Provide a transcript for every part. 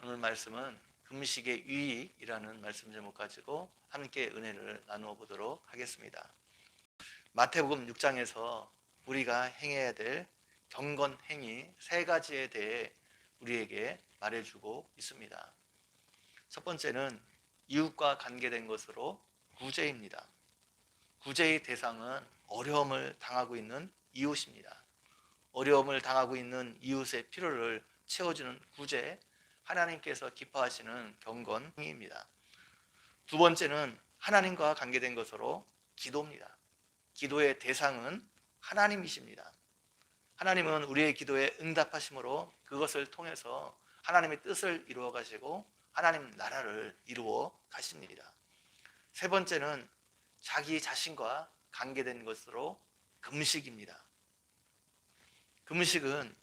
오늘 말씀은 금식의 유익이라는 말씀 제목 가지고 함께 은혜를 나누어 보도록 하겠습니다. 마태복음 6장에서 우리가 행해야 될 경건 행위 세 가지에 대해 우리에게 말해주고 있습니다. 첫 번째는 이웃과 관계된 것으로 구제입니다. 구제의 대상은 어려움을 당하고 있는 이웃입니다. 어려움을 당하고 있는 이웃의 필요를 채워주는 구제, 하나님께서 기뻐하시는 경건 행위입니다. 두 번째는 하나님과 관계된 것으로 기도입니다. 기도의 대상은 하나님이십니다. 하나님은 우리의 기도에 응답하심으로 그것을 통해서 하나님의 뜻을 이루어 가시고 하나님 나라를 이루어 가십니다. 세 번째는 자기 자신과 관계된 것으로 금식입니다. 금식은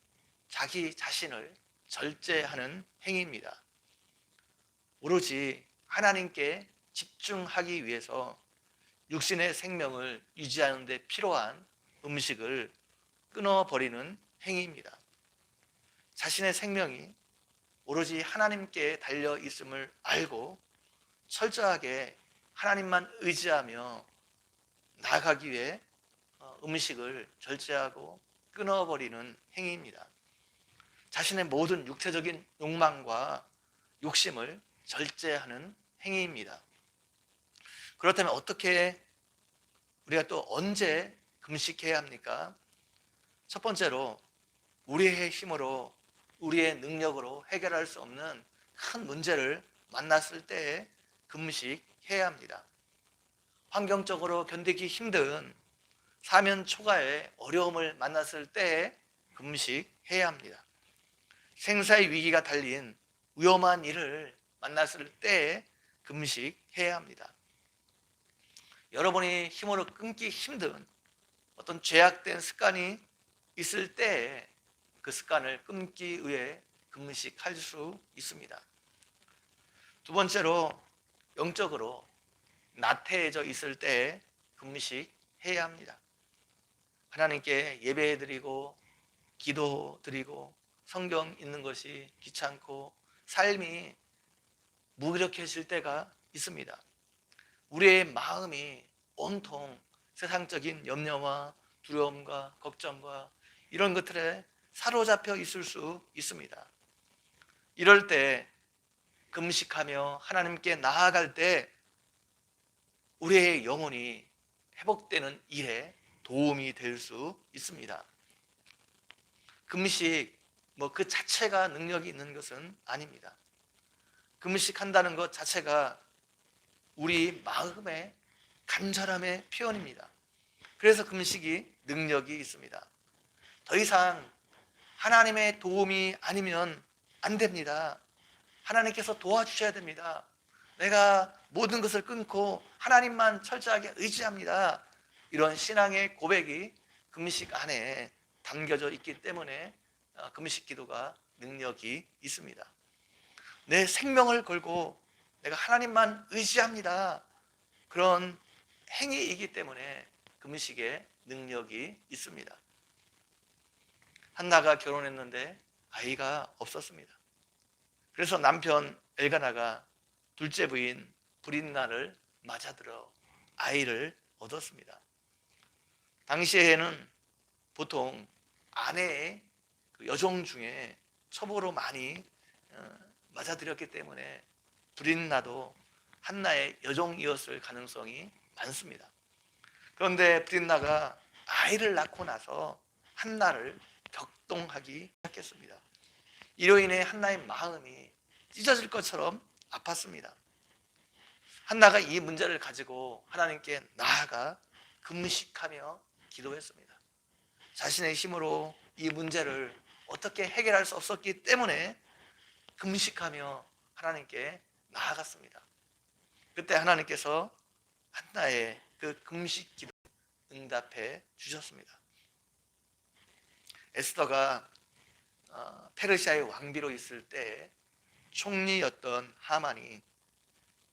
자기 자신을 절제하는 행위입니다. 오로지 하나님께 집중하기 위해서 육신의 생명을 유지하는 데 필요한 음식을 끊어버리는 행위입니다. 자신의 생명이 오로지 하나님께 달려 있음을 알고 철저하게 하나님만 의지하며 나아가기 위해 음식을 절제하고 끊어버리는 행위입니다. 자신의 모든 육체적인 욕망과 욕심을 절제하는 행위입니다. 그렇다면 어떻게 우리가 또 언제 금식해야 합니까? 첫 번째로 우리의 힘으로 우리의 능력으로 해결할 수 없는 큰 문제를 만났을 때에 금식해야 합니다. 환경적으로 견디기 힘든 사면 초가의 어려움을 만났을 때에 금식해야 합니다. 생사의 위기가 달린 위험한 일을 만났을 때에 금식해야 합니다. 여러분이 힘으로 끊기 힘든 어떤 죄악된 습관이 있을 때에 그 습관을 끊기 위해 금식할 수 있습니다. 두 번째로 영적으로 나태해져 있을 때에 금식해야 합니다. 하나님께 예배드리고 기도드리고 성경 읽는 것이 귀찮고 삶이 무기력해질 때가 있습니다. 우리의 마음이 온통 세상적인 염려와 두려움과 걱정과 이런 것들에 사로잡혀 있을 수 있습니다. 이럴 때 금식하며 하나님께 나아갈 때 우리의 영혼이 회복되는 일에 도움이 될 수 있습니다. 금식 그 자체가 능력이 있는 것은 아닙니다. 금식한다는 것 자체가 우리 마음의 간절함의 표현입니다. 그래서 금식이 능력이 있습니다. 더 이상 하나님의 도움이 아니면 안 됩니다. 하나님께서 도와주셔야 됩니다. 내가 모든 것을 끊고 하나님만 철저하게 의지합니다. 이런 신앙의 고백이 금식 안에 담겨져 있기 때문에 금식 기도가 능력이 있습니다. 내 생명을 걸고 내가 하나님만 의지합니다. 그런 행위이기 때문에 금식에 능력이 있습니다. 한나가 결혼했는데 아이가 없었습니다. 그래서 남편 엘가나가 둘째 부인 브린나를 맞아들어 아이를 얻었습니다. 당시에는 보통 아내의 여종 중에 첩으로 많이 맞아들였기 때문에 브린나도 한나의 여종이었을 가능성이 많습니다. 그런데 브린나가 아이를 낳고 나서 한나를 격동하기 시작했습니다. 이로 인해 한나의 마음이 찢어질 것처럼 아팠습니다. 한나가 이 문제를 가지고 하나님께 나아가 금식하며 기도했습니다. 자신의 힘으로 이 문제를 어떻게 해결할 수 없었기 때문에 금식하며 하나님께 나아갔습니다. 그때 하나님께서 한나의 그 금식 기도 응답해 주셨습니다. 에스더가 페르시아의 왕비로 있을 때 총리였던 하만이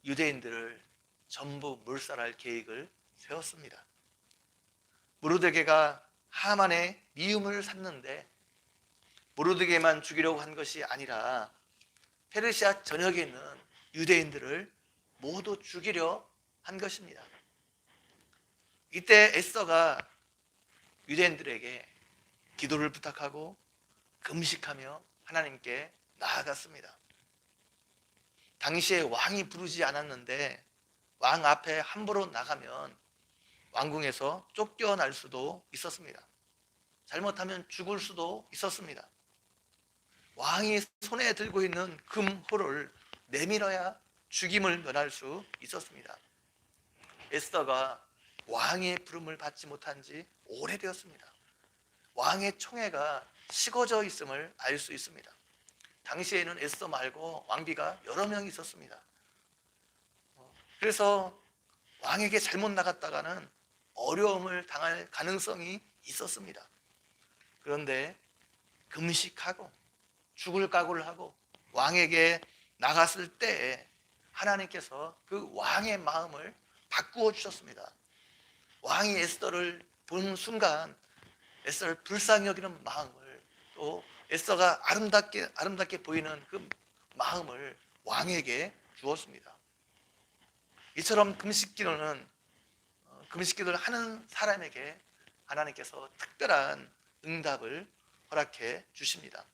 유대인들을 전부 몰살할 계획을 세웠습니다. 모르드게가 하만의 미움을 샀는데 모르드게만 죽이려고 한 것이 아니라 페르시아 전역에 있는 유대인들을 모두 죽이려 한 것입니다. 이때 에스더가 유대인들에게 기도를 부탁하고 금식하며 하나님께 나아갔습니다. 당시에 왕이 부르지 않았는데 왕 앞에 함부로 나가면 왕궁에서 쫓겨날 수도 있었습니다. 잘못하면 죽을 수도 있었습니다. 왕이 손에 들고 있는 금호를 내밀어야 죽임을 면할 수 있었습니다. 에스더가 왕의 부름을 받지 못한 지 오래되었습니다. 왕의 총애가 식어져 있음을 알 수 있습니다. 당시에는 에스더 말고 왕비가 여러 명 있었습니다. 그래서 왕에게 잘못 나갔다가는 어려움을 당할 가능성이 있었습니다. 그런데 금식하고 죽을 각오를 하고 왕에게 나갔을 때 하나님께서 그 왕의 마음을 바꾸어 주셨습니다. 왕이 에스더를 본 순간 에스더를 불쌍히 여기는 마음을, 또 에스더가 아름답게 보이는 그 마음을 왕에게 주었습니다. 이처럼 금식기도를 하는 사람에게 하나님께서 특별한 응답을 허락해 주십니다.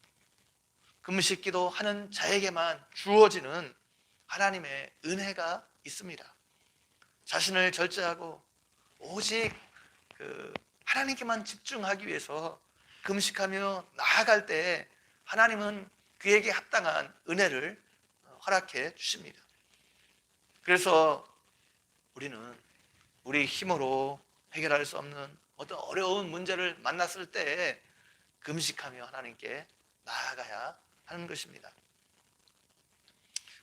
금식기도 하는 자에게만 주어지는 하나님의 은혜가 있습니다. 자신을 절제하고 오직 하나님께만 집중하기 위해서 금식하며 나아갈 때 하나님은 그에게 합당한 은혜를 허락해 주십니다. 그래서 우리는 우리 힘으로 해결할 수 없는 어떤 어려운 문제를 만났을 때 금식하며 하나님께 나아가야 하는 것입니다.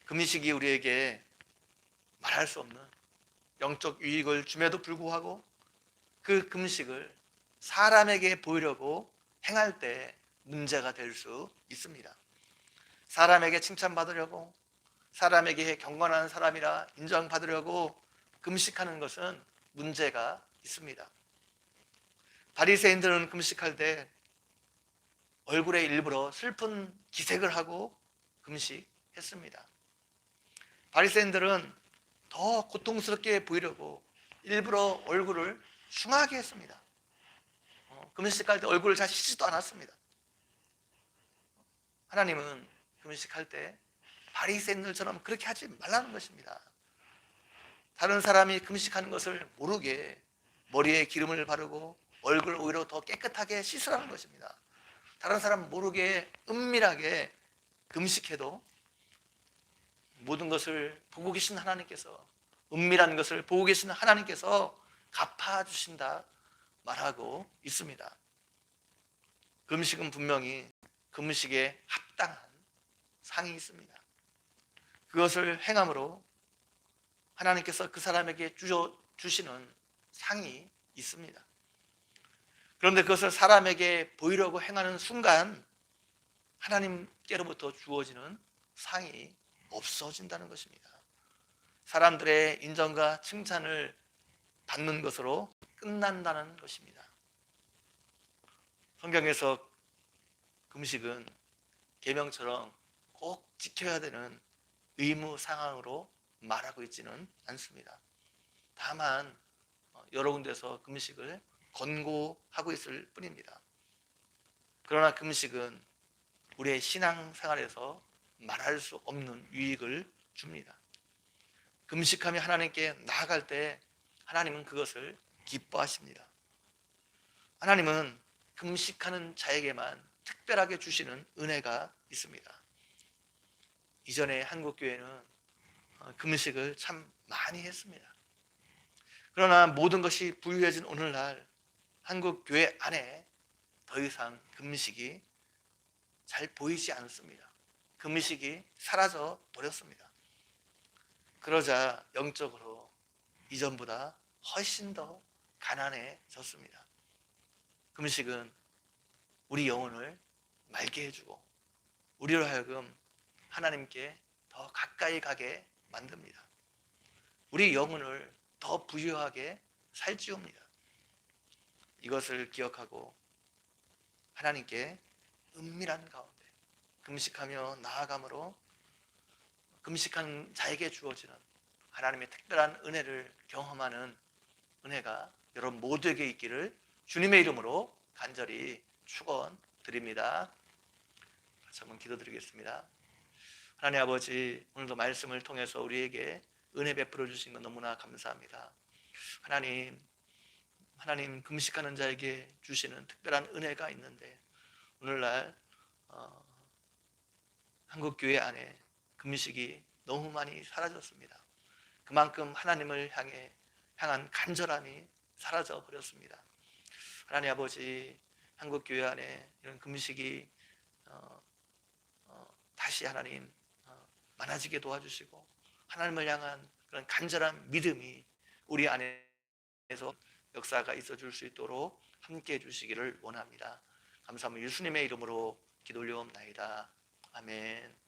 금식이 우리에게 말할 수 없는 영적 유익을 줌에도 불구하고 그 금식을 사람에게 보이려고 행할 때 문제가 될 수 있습니다. 사람에게 칭찬받으려고, 사람에게 경건한 사람이라 인정받으려고 금식하는 것은 문제가 있습니다. 바리새인들은 금식할 때 얼굴에 일부러 슬픈 기색을 하고 금식했습니다. 바리새인들은 더 고통스럽게 보이려고 일부러 얼굴을 흉하게 했습니다. 금식할 때 얼굴을 잘 씻지도 않았습니다. 하나님은 금식할 때 바리새인들처럼 그렇게 하지 말라는 것입니다. 다른 사람이 금식하는 것을 모르게 머리에 기름을 바르고 얼굴을 오히려 더 깨끗하게 씻으라는 것입니다. 다른 사람 모르게 은밀하게 금식해도 모든 것을 보고 계신 하나님께서, 은밀한 것을 보고 계신 하나님께서 갚아주신다 말하고 있습니다. 금식은 분명히 금식에 합당한 상이 있습니다. 그것을 행함으로 하나님께서 그 사람에게 주시는 상이 있습니다. 그런데 그것을 사람에게 보이려고 행하는 순간 하나님께로부터 주어지는 상이 없어진다는 것입니다. 사람들의 인정과 칭찬을 받는 것으로 끝난다는 것입니다. 성경에서 금식은 계명처럼 꼭 지켜야 되는 의무 상황으로 말하고 있지는 않습니다. 다만 여러 군데서 금식을 권고하고 있을 뿐입니다. 그러나 금식은 우리의 신앙생활에서 말할 수 없는 유익을 줍니다. 금식하며 하나님께 나아갈 때 하나님은 그것을 기뻐하십니다. 하나님은 금식하는 자에게만 특별하게 주시는 은혜가 있습니다. 이전에 한국교회는 금식을 참 많이 했습니다. 그러나 모든 것이 부유해진 오늘날 한국교회 안에 더 이상 금식이 잘 보이지 않습니다. 금식이 사라져 버렸습니다. 그러자 영적으로 이전보다 훨씬 더 가난해졌습니다. 금식은 우리 영혼을 맑게 해주고 우리로 하여금 하나님께 더 가까이 가게 만듭니다. 우리 영혼을 더 부유하게 살찌웁니다. 이것을 기억하고 하나님께 은밀한 가운데 금식하며 나아감으로 금식하는 자에게 주어지는 하나님의 특별한 은혜를 경험하는 은혜가 여러분 모두에게 있기를 주님의 이름으로 간절히 축원드립니다. 같이 한번 기도드리겠습니다. 하나님 아버지, 오늘도 말씀을 통해서 우리에게 은혜 베풀어 주신 것 너무나 감사합니다. 하나님 금식하는 자에게 주시는 특별한 은혜가 있는데 오늘날 한국 교회 안에 금식이 너무 많이 사라졌습니다. 그만큼 하나님을 향한 간절함이 사라져 버렸습니다. 하나님 아버지, 한국 교회 안에 이런 금식이 다시 하나님 많아지게 도와주시고 하나님을 향한 그런 간절한 믿음이 우리 안에서 역사가 있어 줄 수 있도록 함께 해 주시기를 원합니다. 감사합니다. 예수님의 이름으로 기도 올려옵나이다. 아멘.